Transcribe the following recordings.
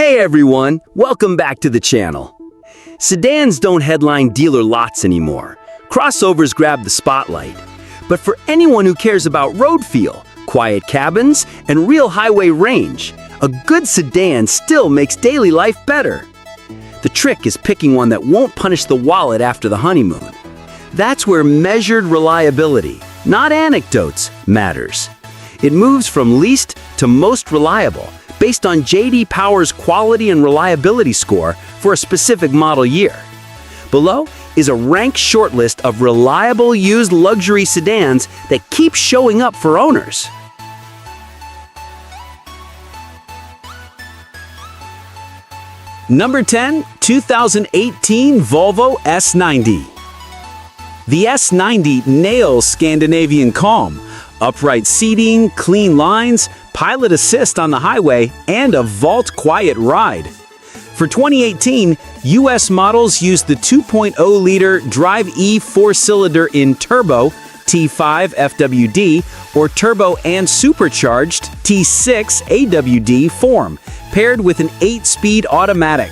Hey everyone, welcome back to the channel. Sedans don't headline dealer lots anymore. Crossovers grab the spotlight. But for anyone who cares about road feel, quiet cabins, and real highway range, a good sedan still makes daily life better. The trick is picking one that won't punish the wallet after the honeymoon. That's where measured reliability, not anecdotes, matters. It moves from least to most reliable, based on J.D. Power's quality and reliability score for a specific model year. Below is a ranked shortlist of reliable used luxury sedans that keep showing up for owners. Number 10, 2018 Volvo S90. The S90 nails Scandinavian calm, upright seating, clean lines, pilot assist on the highway, and a vault-quiet ride. For 2018, U.S. models used the 2.0-liter Drive E 4-cylinder in turbo, T5 FWD, or turbo and supercharged T6 AWD form, paired with an 8-speed automatic.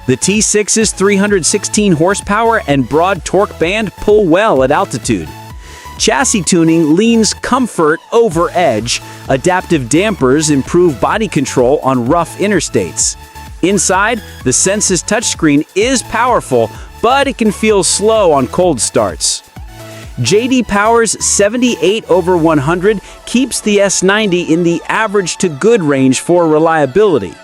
The T6's 316 horsepower and broad torque band pull well at altitude. Chassis tuning leans comfort over edge. Adaptive dampers improve body control on rough interstates. Inside, the Sense's touchscreen is powerful, but it can feel slow on cold starts. J.D. Power's 78/100 keeps the S90 in the average to good range for reliability.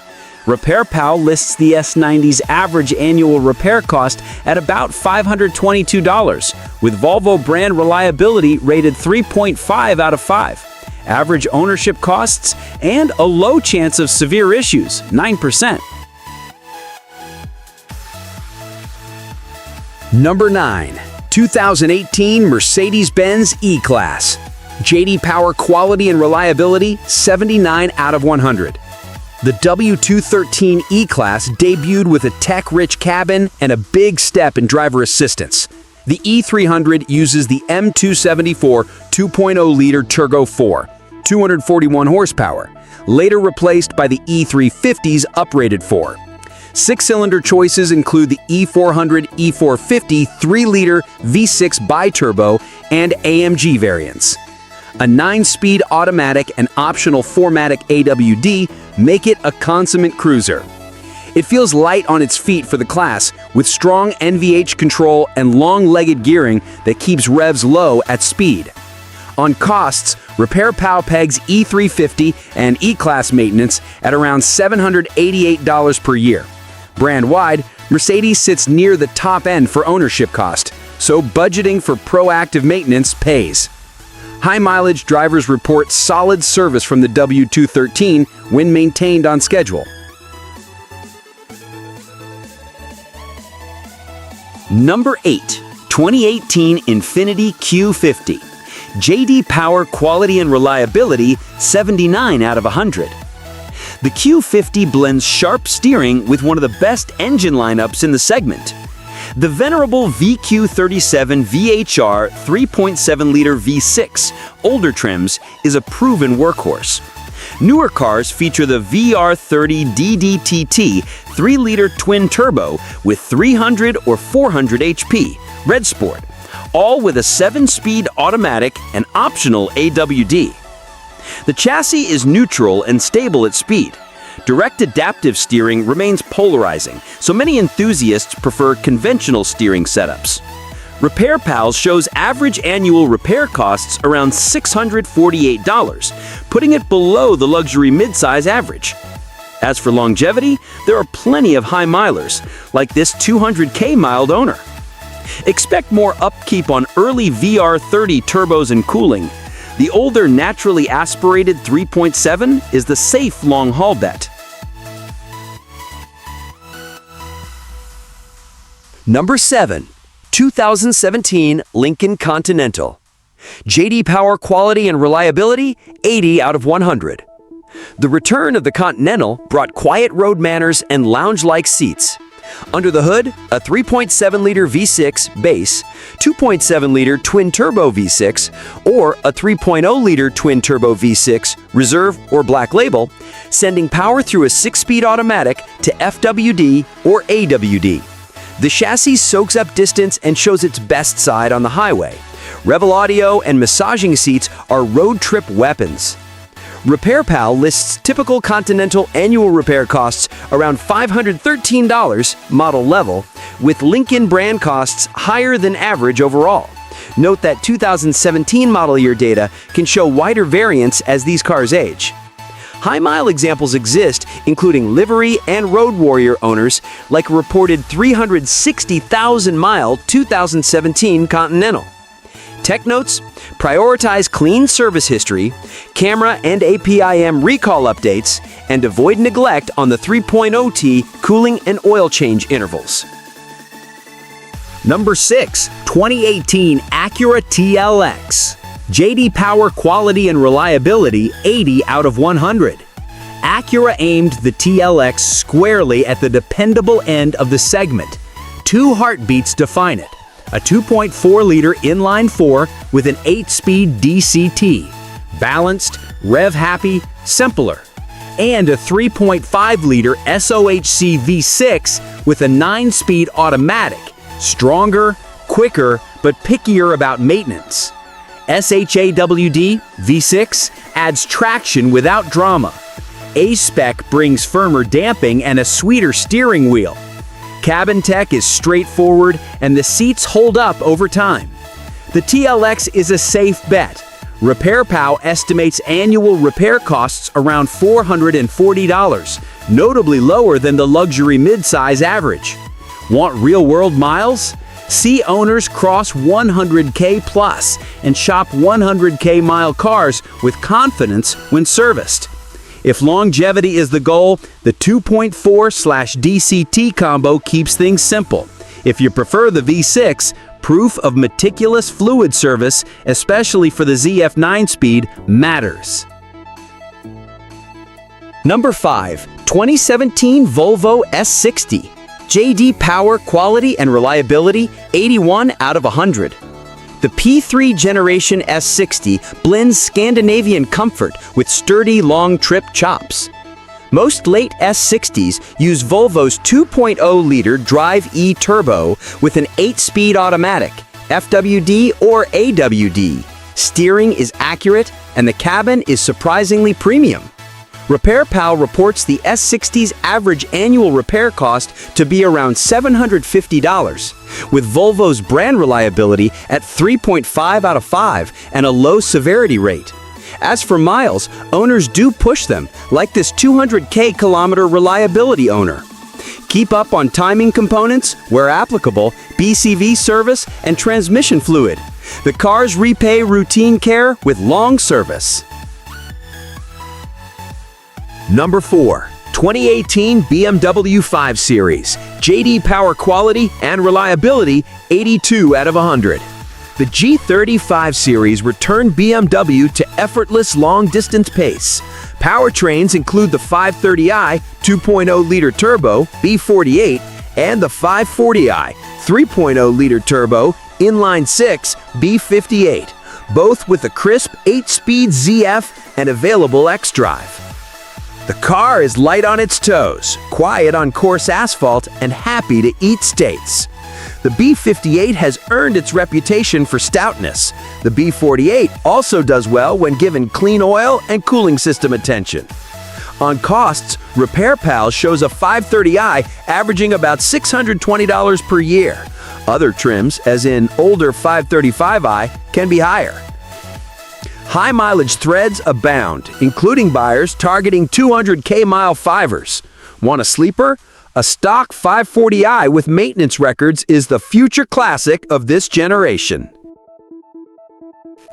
RepairPal lists the S90's average annual repair cost at about $522, with Volvo brand reliability rated 3.5 out of 5, average ownership costs, and a low chance of severe issues, 9%. Number 9, 2018 Mercedes-Benz E-Class. J.D. Power quality and reliability, 79 out of 100. The W213 E-Class debuted with a tech-rich cabin and a big step in driver assistance. The E300 uses the M274 2.0-liter Turbo 4, 241 horsepower, later replaced by the E350's uprated 4. Six-cylinder choices include the E400, E450 3-liter V6 bi-turbo and AMG variants. A 9-speed automatic and optional 4MATIC AWD make it a consummate cruiser. It feels light on its feet for the class, with strong NVH control and long-legged gearing that keeps revs low at speed. On costs, RepairPal pegs E350 and E-Class maintenance at around $788 per year. Brand-wide, Mercedes sits near the top end for ownership cost, so budgeting for proactive maintenance pays. High-mileage drivers report solid service from the W213 when maintained on schedule. Number 8, 2018 Infiniti Q50. J.D. Power quality and reliability, 79 out of 100. The Q50 blends sharp steering with one of the best engine lineups in the segment. The venerable VQ37 VHR 3.7-liter V6, older trims, is a proven workhorse. Newer cars feature the VR30 DDTT 3-liter twin-turbo with 300 or 400 HP, Red Sport, all with a 7-speed automatic and optional AWD. The chassis is neutral and stable at speed. Direct adaptive steering remains polarizing, so many enthusiasts prefer conventional steering setups. RepairPal shows average annual repair costs around $648, putting it below the luxury midsize average. As for longevity, there are plenty of high milers, like this 200K miled owner. Expect more upkeep on early VR30 turbos and cooling. The older naturally aspirated 3.7 is the safe long-haul bet. Number 7, 2017 Lincoln Continental. J.D. Power quality and reliability, 80 out of 100. The return of the Continental brought quiet road manners and lounge-like seats. Under the hood, a 3.7-liter V6 base, 2.7-liter twin-turbo V6, or a 3.0-liter twin-turbo V6 Reserve or Black Label, sending power through a 6-speed automatic to FWD or AWD. The chassis soaks up distance and shows its best side on the highway. Revel audio and massaging seats are road trip weapons. RepairPal lists typical Continental annual repair costs around $513 model level, with Lincoln brand costs higher than average overall. Note that 2017 model year data can show wider variance as these cars age. High-mile examples exist, including livery and road warrior owners, like a reported 360,000-mile 2017 Continental. Tech notes: prioritize clean service history, camera and APIM recall updates, and avoid neglect on the 3.0T cooling and oil change intervals. Number 6. 2018 Acura TLX. J.D. Power Quality and Reliability 80 out of 100. Acura aimed the TLX squarely at the dependable end of the segment. 2 heartbeats define it: a 2.4-liter inline-4 with an 8-speed DCT, balanced, rev-happy, simpler, and a 3.5-liter SOHC V6 with a 9-speed automatic, stronger, quicker, but pickier about maintenance. SHAWD V6 adds traction without drama. A-Spec brings firmer damping and a sweeter steering wheel. Cabin tech is straightforward, and the seats hold up over time. The TLX is a safe bet. RepairPal estimates annual repair costs around $440, notably lower than the luxury midsize average. Want real-world miles? See owners cross 100K plus and shop 100K mile cars with confidence when serviced. If longevity is the goal, the 2.4/DCT combo keeps things simple. If you prefer the V6, proof of meticulous fluid service, especially for the ZF 9-speed, matters. Number 5. 2017 Volvo S60. J.D. Power Quality and Reliability 81 out of 100. The P3 generation S60 blends Scandinavian comfort with sturdy long-trip chops. Most late S60s use Volvo's 2.0-liter Drive E Turbo with an 8-speed automatic, FWD or AWD. Steering is accurate and the cabin is surprisingly premium. RepairPal reports the S60's average annual repair cost to be around $750, with Volvo's brand reliability at 3.5 out of 5 and a low severity rate. As for miles, owners do push them, like this 200K kilometer reliability owner. Keep up on timing components, where applicable, BCV service, and transmission fluid. The cars repay routine care with long service. Number 4. 2018 BMW 5 Series. J.D. Power Quality and Reliability 82 out of 100. The G30 5 Series returned BMW to effortless long-distance pace. Powertrains include the 530i 2.0-liter turbo B48 and the 540i 3.0-liter turbo inline-6 B58, both with a crisp 8-speed ZF and available xDrive. The car is light on its toes, quiet on coarse asphalt, and happy to eat states. The B58 has earned its reputation for stoutness. The B48 also does well when given clean oil and cooling system attention. On costs, RepairPal shows a 530i averaging about $620 per year. Other trims, as in older 535i, can be higher. High-mileage threads abound, including buyers targeting 200K mile fivers. Want a sleeper? A stock 540i with maintenance records is the future classic of this generation.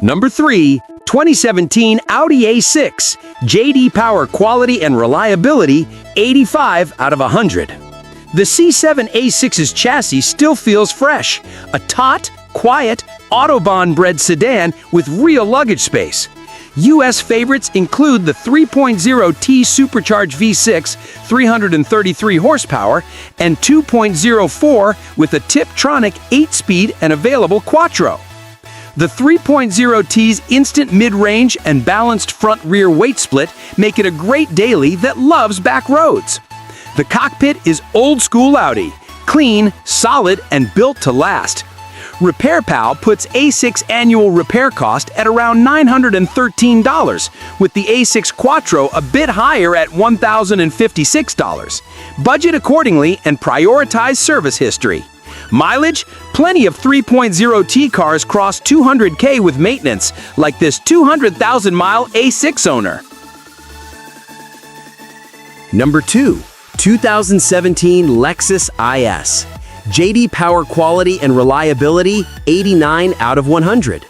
Number 3. 2017 Audi A6. J.D. Power Quality and Reliability 85 out of 100. The C7 A6's chassis still feels fresh. A taut, quiet, Autobahn-bred sedan with real luggage space. U.S. favorites include the 3.0T supercharged V6, 333 horsepower, and 2.04 with a Tiptronic 8-speed and available Quattro. The 3.0T's instant mid-range and balanced front-rear weight split make it a great daily that loves back roads. The cockpit is old-school Audi, clean, solid, and built to last. RepairPal puts A6 annual repair cost at around $913, with the A6 Quattro a bit higher at $1,056. Budget accordingly and prioritize service history. Mileage? Plenty of 3.0T cars cross 200K with maintenance, like this 200,000-mile A6 owner. Number 2. 2017 Lexus IS. JD Power Quality and Reliability, 89 out of 100.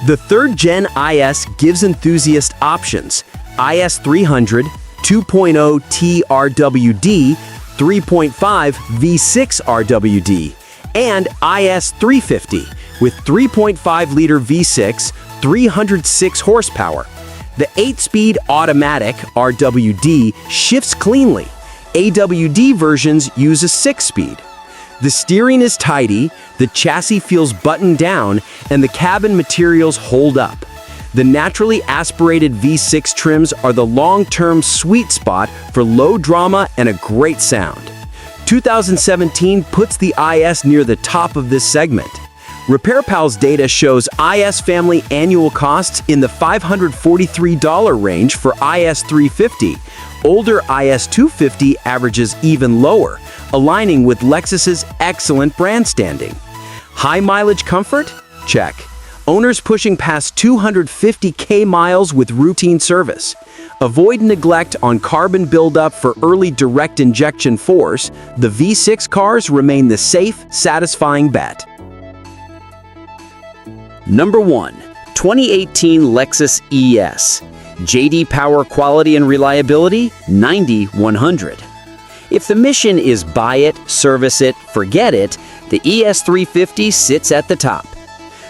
The third-gen IS gives enthusiasts options: IS 300, 2.0 TRWD, 3.5 V6 RWD, and IS 350 with 3.5-liter V6, 306 horsepower. The 8-speed automatic RWD shifts cleanly. AWD versions use a 6-speed. The steering is tidy, the chassis feels buttoned down, and the cabin materials hold up. The naturally aspirated V6 trims are the long-term sweet spot for low drama and a great sound. 2017 puts the IS near the top of this segment. RepairPal's data shows IS family annual costs in the $543 range for IS 350. Older IS 250 averages even lower, aligning with Lexus's excellent brand standing. High mileage comfort? Check. Owners pushing past 250K miles with routine service. Avoid neglect on carbon buildup for early direct injection force. The V6 cars remain the safe, satisfying bet. Number 1. 2018 Lexus ES. JD Power Quality and Reliability, 90/100. If the mission is buy it, service it, forget it, the ES 350 sits at the top.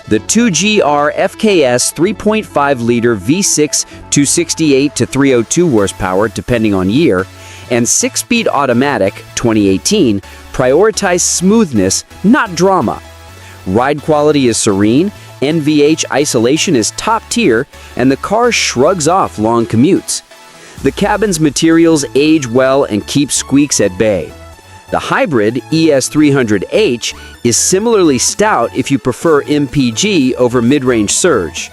The 2GR FKS 3.5-liter V6 268 to 302 horsepower depending on year, and 6-speed automatic 2018 prioritize smoothness, not drama. Ride quality is serene, NVH isolation is top tier, and the car shrugs off long commutes. The cabin's materials age well and keep squeaks at bay. The hybrid ES300H is similarly stout if you prefer MPG over mid-range surge.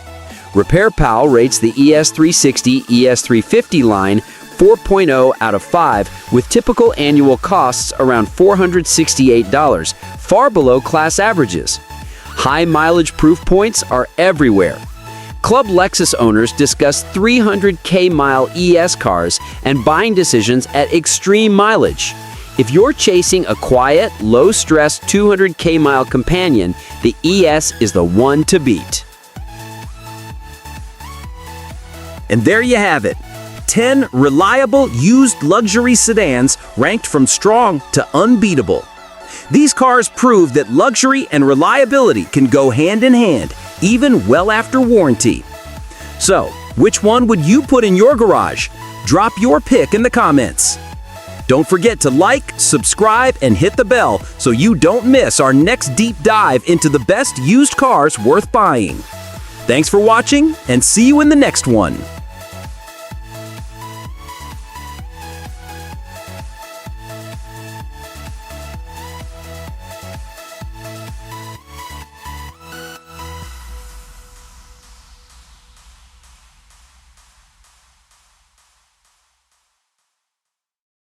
RepairPal rates the ES360, ES350 line 4.0 out of 5, with typical annual costs around $468, far below class averages. High mileage proof points are everywhere. Club Lexus owners discuss 300K mile ES cars and buying decisions at extreme mileage. If you're chasing a quiet, low-stress 200K mile companion, the ES is the one to beat. And there you have it. 10 reliable used luxury sedans ranked from strong to unbeatable. These cars prove that luxury and reliability can go hand in hand, even well after warranty. So, which one would you put in your garage? Drop your pick in the comments. Don't forget to like, subscribe, and hit the bell so you don't miss our next deep dive into the best used cars worth buying. Thanks for watching, and see you in the next one.